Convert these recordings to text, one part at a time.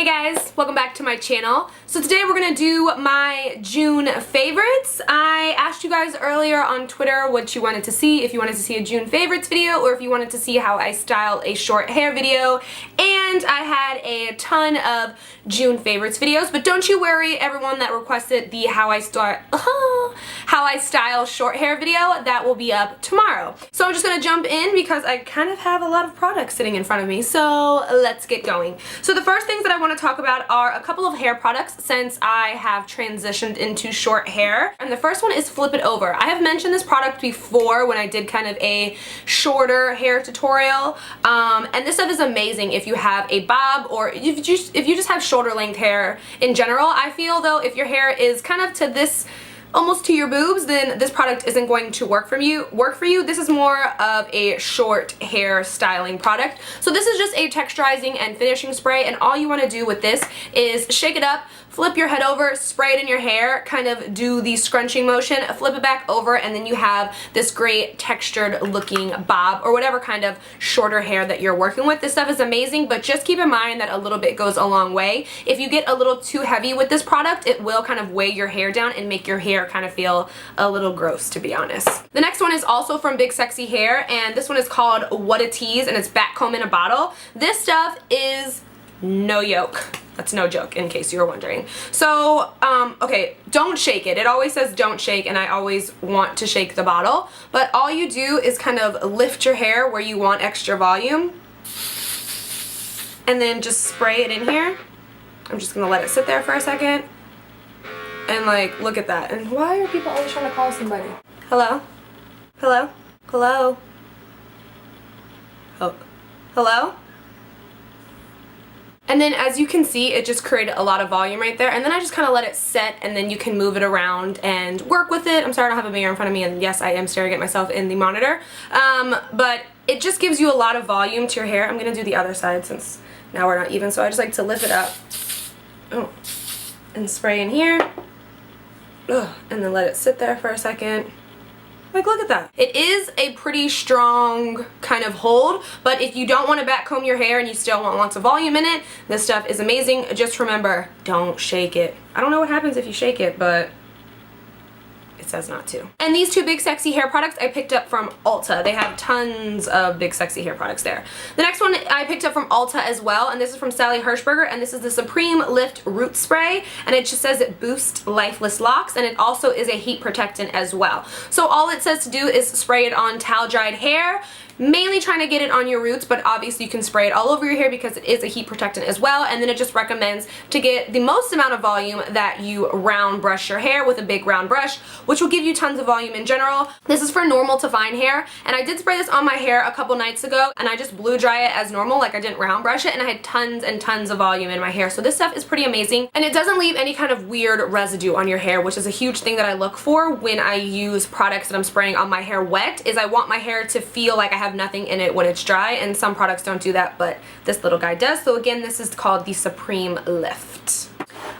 guys, welcome back to my channel. So today we're gonna do my June favorites. I asked you guys earlier on Twitter what you wanted to see, if you wanted to see a June favorites video or if you wanted to see how I style a short hair video, and I had a ton of June favorites videos, but don't you worry, everyone that requested the how I style short hair video, that will be up tomorrow. So I'm just gonna jump in because I kind of have a lot of products sitting in front of me, so let's get going. So the first things that I want to talk about are a couple of hair products since I have transitioned into short hair. And the first one is Flip It Over. I have mentioned this product before when I did kind of a shorter hair tutorial. And this stuff is amazing if you have a bob or if you just have shoulder length hair in general. I feel though if your hair is kind of to this almost to your boobs, then this product isn't going to work for you. This is more of a short hair styling product. So this is just a texturizing and finishing spray, and all you want to do with this is shake it up, flip your head over, spray it in your hair, kind of do the scrunching motion, flip it back over, and then you have this great textured looking bob or whatever kind of shorter hair that you're working with. This stuff is amazing, but just keep in mind that a little bit goes a long way. If you get a little too heavy with this product, it will kind of weigh your hair down and make your hair kind of feel a little gross, to be honest. The next one is also from Big Sexy Hair, and this one is called What a Tease, and it's back comb in a bottle. This stuff is no yoke. That's no joke, in case you were wondering. So, okay, don't shake it. It always says don't shake, and I always want to shake the bottle. But all you do is kind of lift your hair where you want extra volume, and then just spray it in here. I'm just gonna let it sit there for a second. And like, look at that. And why are people always trying to call somebody? Hello? Hello? Hello? Oh. Hello? And then as you can see, it just created a lot of volume right there. And then I just kind of let it set, and then you can move it around and work with it. I'm sorry I don't have a mirror in front of me, and yes, I am staring at myself in the monitor. But it just gives you a lot of volume to your hair. I'm going to do the other side since now we're not even. So I just like to lift it up. Oh. And spray in here. Ugh, and then let it sit there for a second. Like, look at that. It is a pretty strong kind of hold, but if you don't want to back comb your hair and you still want lots of volume in it, this stuff is amazing. Just remember, don't shake it. I don't know what happens if you shake it, but it says not to. And these two Big Sexy Hair products I picked up from Ulta. They have tons of Big Sexy Hair products there. The next one I picked up from Ulta as well, and this is from Hershberger, and this is the Supreme Lift Root Spray, and it just says it boosts lifeless locks, and it also is a heat protectant as well. So all it says to do is spray it on towel dried hair, mainly trying to get it on your roots, but obviously you can spray it all over your hair because it is a heat protectant as well. And then it just recommends to get the most amount of volume that you round brush your hair with a big round brush, which will give you tons of volume in general. This is for normal to fine hair, and I did spray this on my hair a couple nights ago, and I just blew dry it as normal, like I didn't round brush it, and I had tons and tons of volume in my hair. So this stuff is pretty amazing, and it doesn't leave any kind of weird residue on your hair, which is a huge thing that I look for when I use products that I'm spraying on my hair wet, is I want my hair to feel like I have nothing in it when it's dry, and some products don't do that, but this little guy does. So again, this is called the Supreme Lift.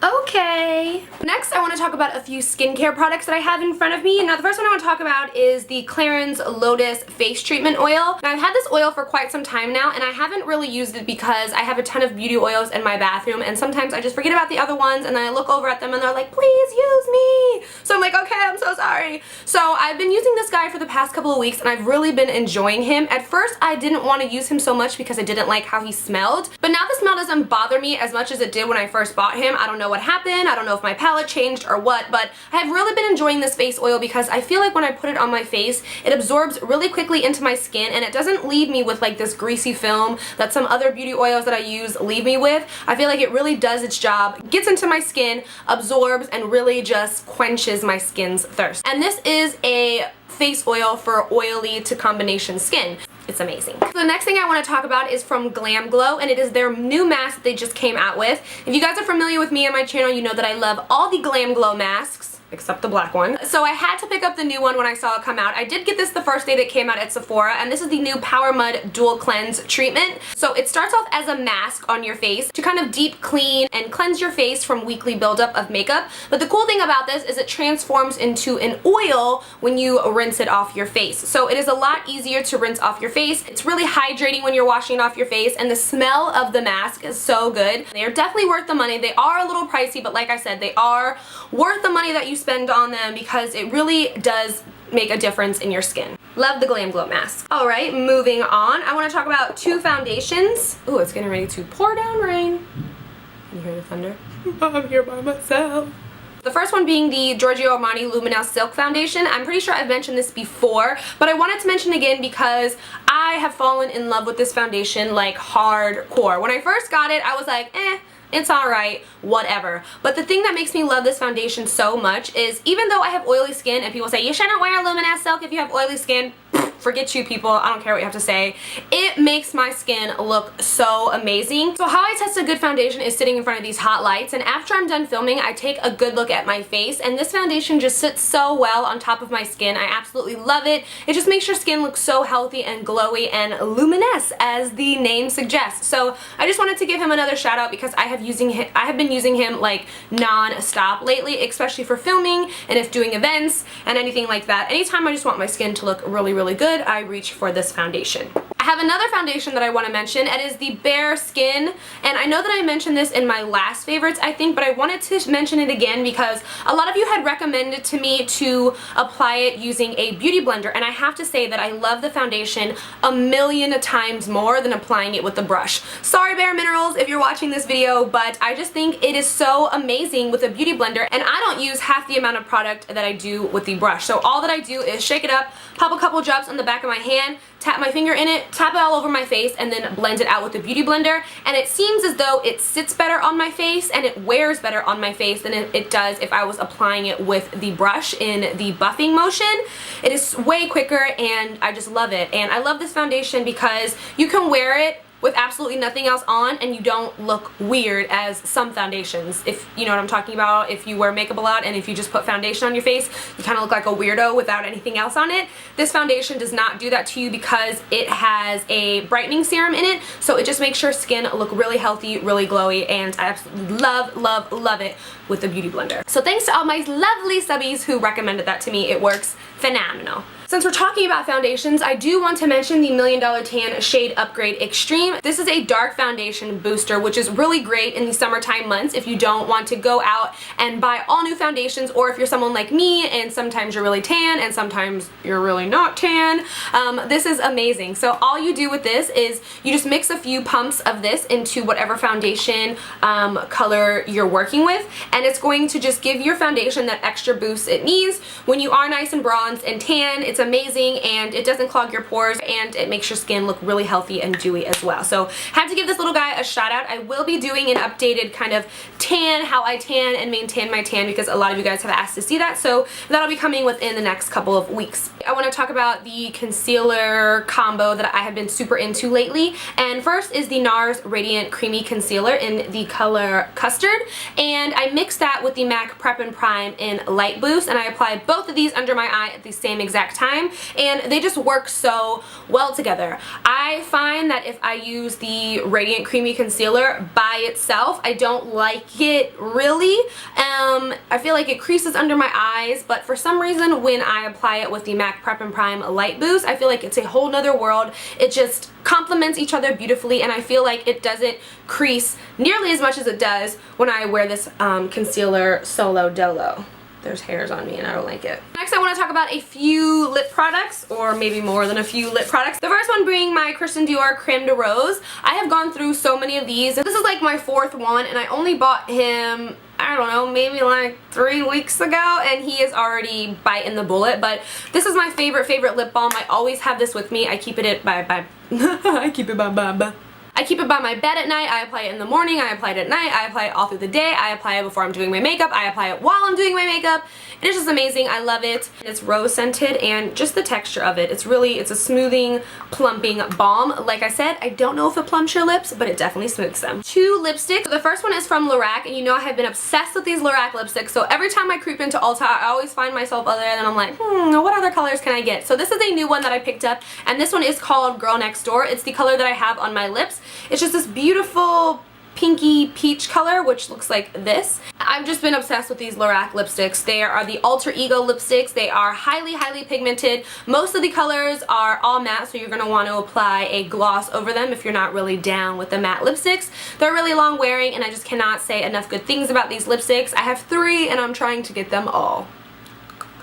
Okay, next I want to talk about a few skincare products that I have in front of me. Now the first one I want to talk about is the Clarins Lotus Face Treatment Oil. Now I've had this oil for quite some time now, and I haven't really used it because I have a ton of beauty oils in my bathroom, and sometimes I just forget about the other ones, and then I look over at them and they're like, please use me. So I'm like, okay, I'm so sorry. So I've been using this guy for the past couple of weeks, and I've really been enjoying him. At first I didn't want to use him so much because I didn't like how he smelled, but now the smell doesn't bother me as much as it did when I first bought him. I don't know what happened. I don't know if my palette changed or what, but I have really been enjoying this face oil because I feel like when I put it on my face, it absorbs really quickly into my skin, and it doesn't leave me with like this greasy film that some other beauty oils that I use leave me with. I feel like it really does its job, gets into my skin, absorbs, and really just quenches my skin's thirst. And this is a face oil for oily to combination skin. It's amazing. So the next thing I want to talk about is from GlamGlow, and it is their new mask that they just came out with. If you guys are familiar with me and my channel, you know that I love all the GlamGlow masks. except the black one. So I had to pick up the new one when I saw it come out. I did get this the first day that it came out at Sephora, and this is the new PowerMud Dual Cleanse Treatment. So it starts off as a mask on your face to kind of deep clean and cleanse your face from weekly buildup of makeup. But the cool thing about this is it transforms into an oil when you rinse it off your face. So it is a lot easier to rinse off your face. It's really hydrating when you're washing it off your face, and the smell of the mask is so good. They are definitely worth the money. They are a little pricey, but like I said, they are worth the money that you spend on them because it really does make a difference in your skin. Love the GlamGlow mask. Alright, moving on. I want to talk about two foundations. Ooh, it's getting ready to pour down rain. Can you hear the thunder? I'm here by myself. The first one being the Giorgio Armani Luminous Silk Foundation. I'm pretty sure I've mentioned this before, but I wanted to mention it again because I have fallen in love with this foundation like hardcore. When I first got it, I was like, it's alright, whatever. But the thing that makes me love this foundation so much is even though I have oily skin and people say you shouldn't wear luminous silk if you have oily skin, forget you people, I don't care what you have to say. It makes my skin look so amazing. So how I test a good foundation is sitting in front of these hot lights, and after I'm done filming I take a good look at my face, and this foundation just sits so well on top of my skin. I absolutely love it. It just makes your skin look so healthy and glowy and luminous as the name suggests. So I just wanted to give him another shout out because I have been using him like non-stop lately, especially for filming and if doing events and anything like that. Anytime I just want my skin to look really, really good, I reach for this foundation. I have another foundation that I want to mention. It is the Bare Skin, and I know that I mentioned this in my last favorites, I think, but I wanted to mention it again because a lot of you had recommended to me to apply it using a beauty blender, and I have to say that I love the foundation a million times more than applying it with the brush. Sorry Bare Minerals if you're watching this video, but I just think it is so amazing with a beauty blender, and I don't use half the amount of product that I do with the brush. So all that I do is shake it up, pop a couple drops on the back of my hand, tap my finger in it, tap it all over my face, and then blend it out with the beauty blender, and it seems as though it sits better on my face and it wears better on my face than it does if I was applying it with the brush in the buffing motion. It is way quicker and I just love it, and I love this foundation because you can wear it with absolutely nothing else on and you don't look weird as some foundations. If you know what I'm talking about, if you wear makeup a lot and if you just put foundation on your face, you kind of look like a weirdo without anything else on it. This foundation does not do that to you because it has a brightening serum in it, so it just makes your skin look really healthy, really glowy, and I absolutely love, love, love it with the beauty blender. So thanks to all my lovely subbies who recommended that to me. It works phenomenal. Since we're talking about foundations, I do want to mention the $1 Million Tan Shade Upgrade Extreme. This is a dark foundation booster, which is really great in the summertime months if you don't want to go out and buy all new foundations, or if you're someone like me and sometimes you're really tan and sometimes you're really not tan. This is amazing. So all you do with this is you just mix a few pumps of this into whatever foundation color you're working with, and it's going to just give your foundation that extra boost it needs when you are nice and bronzed and tan. It's amazing, and it doesn't clog your pores, and it makes your skin look really healthy and dewy as well. So had to give this little guy a shout out. I will be doing an updated kind of tan, how I tan and maintain my tan, because a lot of you guys have asked to see that, so that'll be coming within the next couple of weeks. I want to talk about the concealer combo that I have been super into lately, and first is the NARS Radiant Creamy Concealer in the color Custard, and I mix that with the MAC Prep and Prime in Light Boost, and I apply both of these under my eye at the same exact time, and they just work so well together. I find that if I use the Radiant Creamy Concealer by itself, I don't like it really. I feel like it creases under my eyes, but for some reason when I apply it with the MAC Prep and Prime Light Boost, I feel like it's a whole nother world. It just complements each other beautifully, and I feel like it doesn't crease nearly as much as it does when I wear this concealer solo dolo. There's hairs on me and I don't like it. Next I want to talk about a few lip products, or maybe more than a few lip products. The first one being my Christian Dior Creme de Rose. I have gone through so many of these. This is like my fourth one, and I only bought him, I don't know, maybe like 3 weeks ago, and he is already biting the bullet. But this is my favorite lip balm. I always have this with me. I keep it by I keep it by my bed at night, I apply it in the morning, I apply it at night, I apply it all through the day, I apply it before I'm doing my makeup, I apply it while I'm doing my makeup. It is just amazing. I love it. It's rose scented and just the texture of it. It's a smoothing, plumping balm. Like I said, I don't know if it plumps your lips, but it definitely smooths them. 2 lipsticks. So the first one is from Lorac, and you know I have been obsessed with these Lorac lipsticks, so every time I creep into Ulta, I always find myself other and I'm like, what other colors can I get? So this is a new one that I picked up, and this one is called Girl Next Door. It's the color that I have on my lips. It's just this beautiful pinky peach color, which looks like this. I've just been obsessed with these Lorac lipsticks. They are the Alter Ego lipsticks. They are highly pigmented. Most of the colors are all matte, so you're going to want to apply a gloss over them if you're not really down with the matte lipsticks. They're really long wearing, and I just cannot say enough good things about these lipsticks. I have 3 and I'm trying to get them all.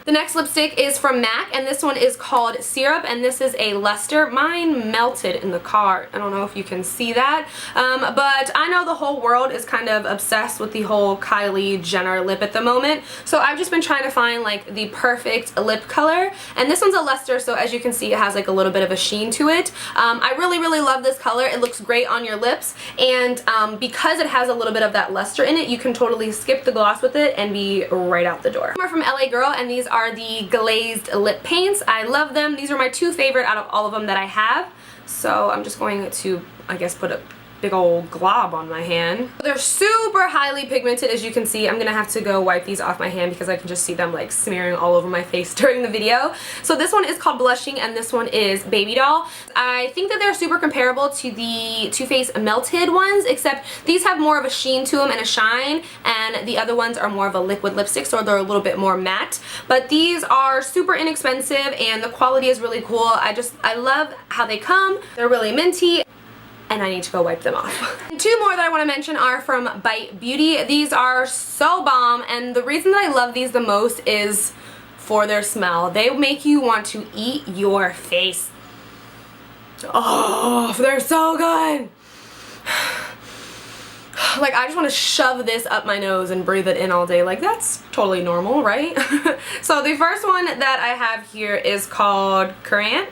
The next lipstick is from MAC, and this one is called Syrup, and this is a luster. Mine melted in the car. I don't know if you can see that, but I know the whole world is kind of obsessed with the whole Kylie Jenner lip at the moment, so I've just been trying to find like the perfect lip color, and this one's a luster, so as you can see it has like a little bit of a sheen to it. I really love this color. It looks great on your lips, and because it has a little bit of that luster in it, you can totally skip the gloss with it and be right out the door. More from LA Girl, and these are the glazed lip paints. I love them. These are my 2 favorite out of all of them that I have. So I'm just going to, I guess, put a big old glob on my hand. They're super highly pigmented, as you can see. I'm gonna have to go wipe these off my hand because I can just see them like smearing all over my face during the video. So this one is called Blushing, and this one is Baby Doll. I think that they're super comparable to the Too Faced Melted ones, except these have more of a sheen to them and a shine, and the other ones are more of a liquid lipstick, so they're a little bit more matte. But these are super inexpensive and the quality is really cool. I love how they come. They're really minty, and I need to go wipe them off. And 2 more that I want to mention are from Bite Beauty. These are so bomb, and the reason that I love these the most is for their smell. They make you want to eat your face. Oh, they're so good. Like, I just want to shove this up my nose and breathe it in all day. Like, that's totally normal, right? So the first one that I have here is called Currant.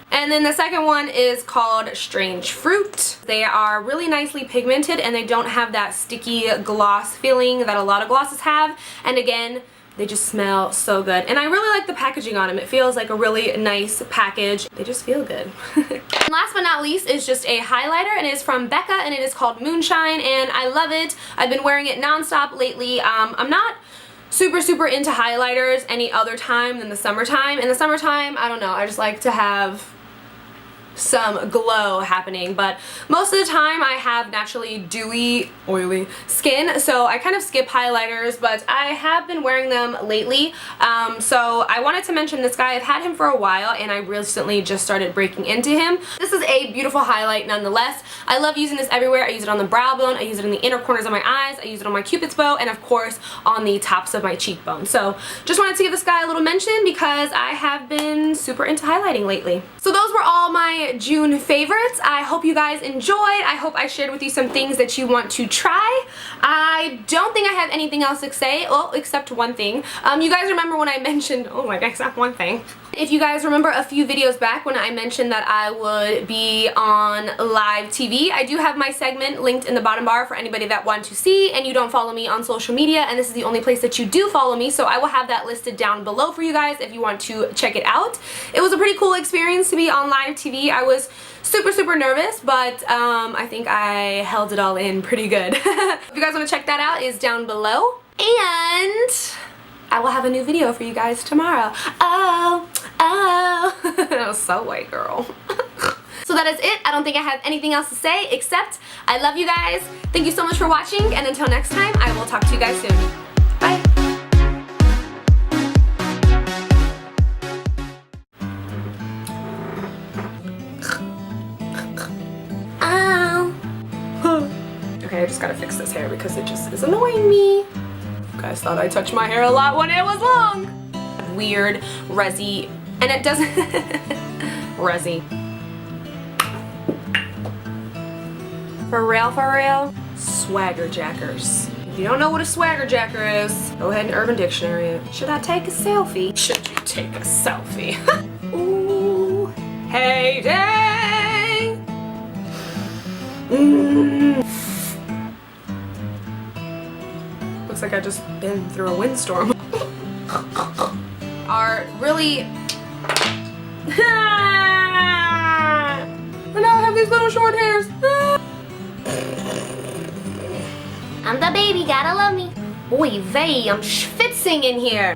And then the second one is called Strange Fruit. They are really nicely pigmented, and they don't have that sticky gloss feeling that a lot of glosses have. And again, they just smell so good. And I really like the packaging on them. It feels like a really nice package. They just feel good. And last but not least is just a highlighter, and it is from Becca, and it is called Moonshine, and I love it. I've been wearing it nonstop lately. I'm not super into highlighters any other time than the summertime. In the summertime, I don't know, I just like to have some glow happening, but most of the time I have naturally dewy, oily skin, so I kind of skip highlighters, but I have been wearing them lately. So I wanted to mention this guy. I've had him for a while, and I recently just started breaking into him. This is a beautiful highlight nonetheless. I love using this everywhere. I use it on the brow bone, I use it in the inner corners of my eyes, I use it on my cupid's bow, and of course on the tops of my cheekbone. So just wanted to give this guy a little mention because I have been super into highlighting lately. So those were all my June favorites. I hope you guys enjoyed. I hope I shared with you some things that you want to try. I don't think I have anything else to say, well, except one thing. You guys remember when I mentioned, oh my god, except one thing. If you guys remember a few videos back when I mentioned that I would be on live TV, I do have my segment linked in the bottom bar for anybody that wants to see, and you don't follow me on social media, and this is the only place that you do follow me, so I will have that listed down below for you guys if you want to check it out. It was a pretty cool experience to be on live TV. I was super nervous, but I think I held it all in pretty good. If you guys want to check that out, it's down below, and I will have a new video for you guys tomorrow. Oh, that was so white girl. So that is it. I don't think I have anything else to say except I love you guys. Thank you so much for watching, and until next time, I will talk to you guys soon. Bye. Okay, I just gotta fix this hair because it just is annoying me. You guys thought I touched my hair a lot when it was long. Weird, resi, and it doesn't resi. For real? Swagger jackers. If you don't know what a swagger jacker is, go ahead and Urban Dictionary it. Should I take a selfie? Should you take a selfie? Ooh. heyday. Looks like I just been through a windstorm. Are really and now I have these little short hairs. I'm the baby, gotta love me. Oy vey, I'm schwitzing in here.